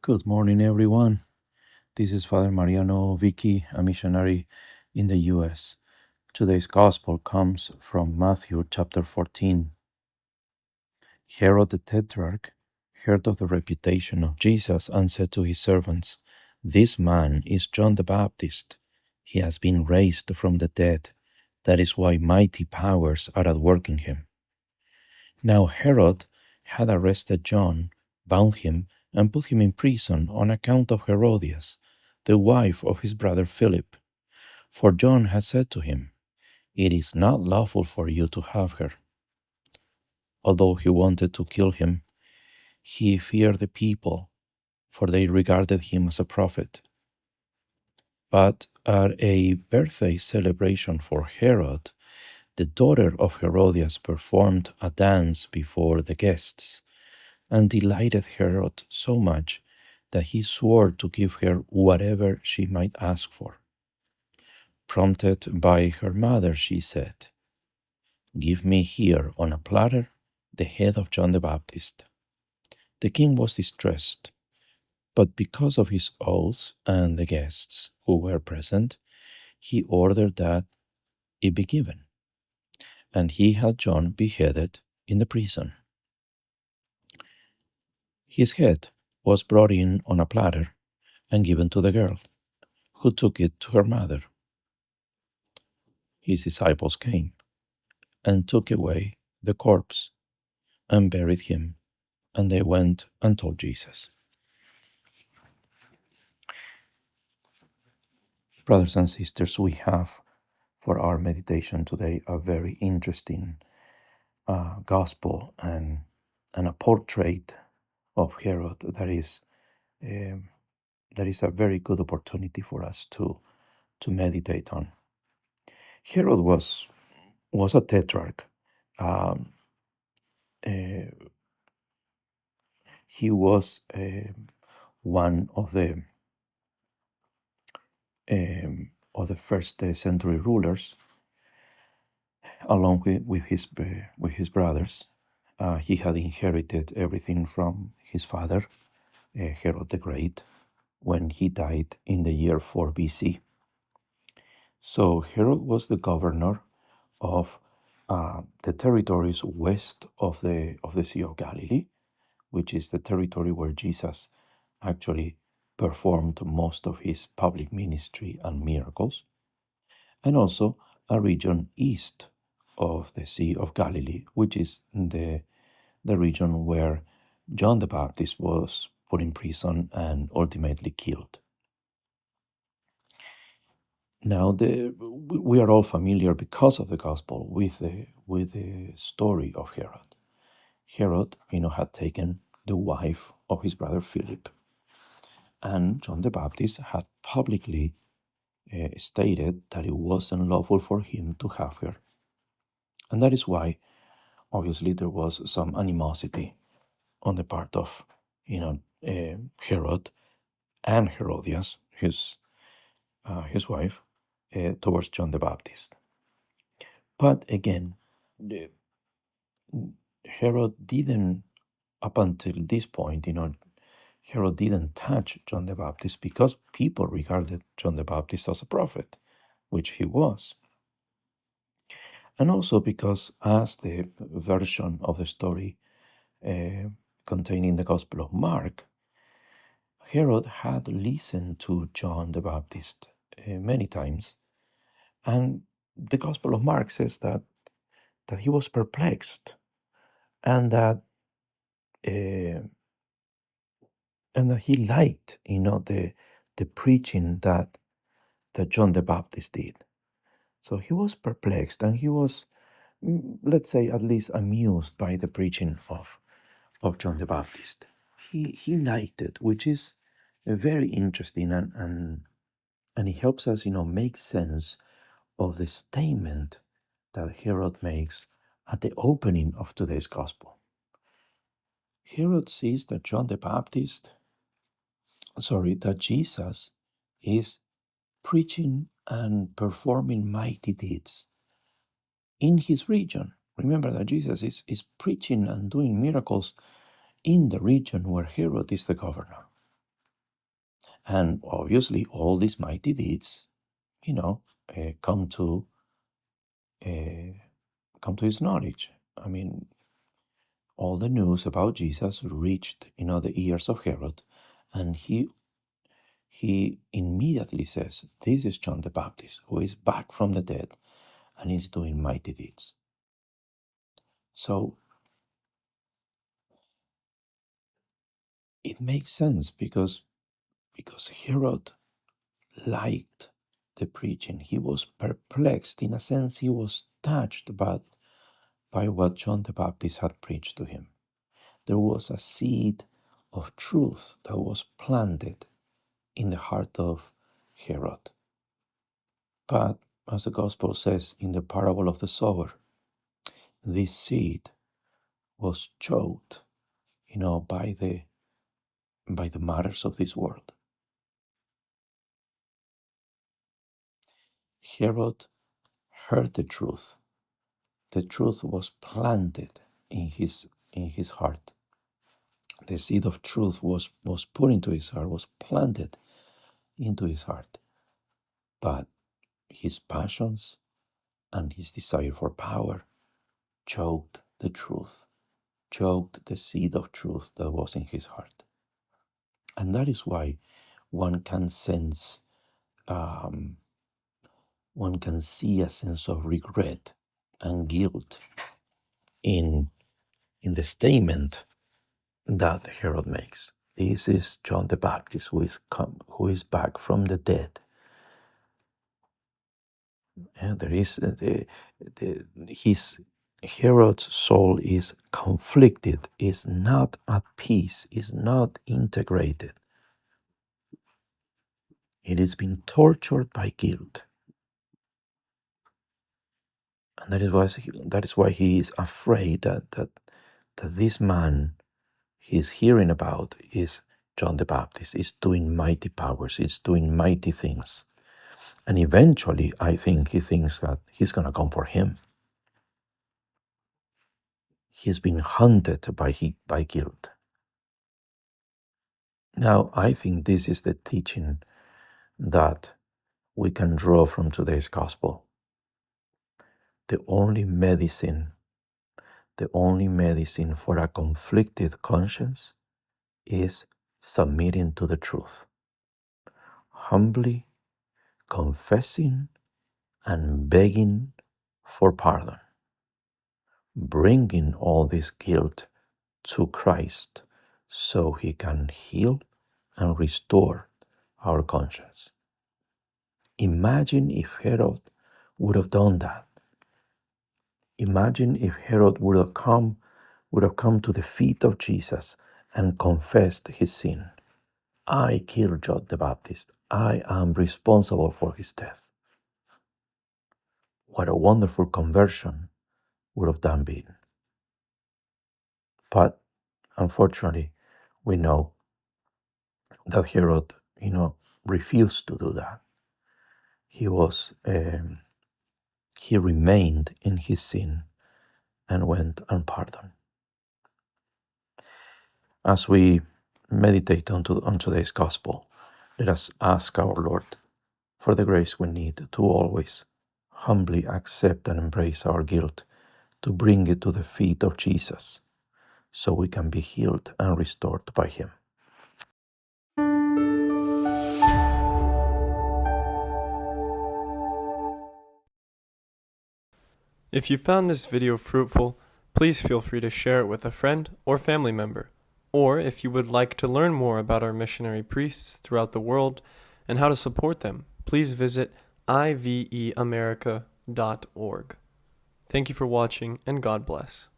Good morning, everyone. This is Father Mariano Vicky, a missionary in the U.S. Today's Gospel comes from Matthew chapter 14. Herod the tetrarch heard of the reputation of Jesus and said to his servants, "This man is John the Baptist. He has been raised from the dead. That is why mighty powers are at work in him." Now Herod had arrested John, bound him, and put him in prison on account of Herodias, the wife of his brother Philip. For John had said to him, "It is not lawful for you to have her." Although he wanted to kill him, he feared the people, for they regarded him as a prophet. But at a birthday celebration for Herod, the daughter of Herodias performed a dance before the guests, and delighted Herod so much that he swore to give her whatever she might ask for. Prompted by her mother, she said, "Give me here on a platter the head of John the Baptist." The king was distressed, but because of his oaths and the guests who were present, he ordered that it be given, and he had John beheaded in the prison. His head was brought in on a platter and given to the girl, who took it to her mother. His disciples came and took away the corpse and buried him, and they went and told Jesus. Brothers and sisters, we have for our meditation today a very interesting gospel and a portrait of Herod that is a very good opportunity for us to meditate on. Herod was a tetrarch. He was one of the first century rulers, along with his brothers. He had inherited everything from his father, Herod the Great, when he died in the year 4 BC. So Herod was the governor of the territories west of the Sea of Galilee, which is the territory where Jesus actually performed most of his public ministry and miracles, and also a region east of the Sea of Galilee, which is the region where John the Baptist was put in prison and ultimately killed. Now, we are all familiar because of the gospel with the story of Herod. Herod, had taken the wife of his brother Philip, and John the Baptist had publicly stated that it wasn't lawful for him to have her, and that is why, obviously, there was some animosity on the part of, Herod and Herodias, his wife, towards John the Baptist. But again, Herod didn't, up until this point, Herod didn't touch John the Baptist because people regarded John the Baptist as a prophet, which he was. And also because, as the version of the story contained in the Gospel of Mark, Herod had listened to John the Baptist many times, and the Gospel of Mark says that he was perplexed, and that he liked, the preaching that John the Baptist did. So he was perplexed, and he was, let's say, at least amused by the preaching of John the Baptist. He liked it, which is very interesting, and it helps us, make sense of the statement that Herod makes at the opening of today's gospel. Herod sees that that Jesus is preaching and performing mighty deeds in his region. Remember that Jesus is preaching and doing miracles in the region where Herod is the governor. And obviously, all these mighty deeds, come to his knowledge. I mean, all the news about Jesus reached, the ears of Herod, and he immediately says, "This is John the Baptist, who is back from the dead, and is doing mighty deeds." So it makes sense because Herod liked the preaching. He was perplexed. In a sense, he was touched by what John the Baptist had preached to him. There was a seed of truth that was planted in the heart of Herod. But as the Gospel says in the parable of the sower, this seed was choked, by the matters of this world. Herod heard the truth. The truth was planted in his heart. The seed of truth was put into his heart, was planted into his heart. But his passions and his desire for power choked the truth, choked the seed of truth that was in his heart. And that is why one can sense, one can see a sense of regret and guilt in the statement that Herod makes. This is John the Baptist who is back from the dead. And there is Herod's soul is conflicted, is not at peace, is not integrated. It is being tortured by guilt. And that is why he is afraid that this man he's hearing about is John the Baptist, is doing mighty powers, is doing mighty things. And eventually, I think he thinks that he's going to come for him. He's been hunted by guilt. Now, I think this is the teaching that we can draw from today's gospel. The only medicine for a conflicted conscience is submitting to the truth, humbly confessing and begging for pardon, bringing all this guilt to Christ so he can heal and restore our conscience. Imagine if Herod would have done that. Imagine if Herod would have come to the feet of Jesus and confessed his sin. I killed John the Baptist. I am responsible for his death. What a wonderful conversion would have done been. But unfortunately, we know that Herod, refused to do that. He remained in his sin and went unpardoned. As we meditate on today's gospel, let us ask our Lord for the grace we need to always humbly accept and embrace our guilt, to bring it to the feet of Jesus, so we can be healed and restored by him. If you found this video fruitful, please feel free to share it with a friend or family member. Or if you would like to learn more about our missionary priests throughout the world and how to support them, please visit iveamerica.org. Thank you for watching, and God bless.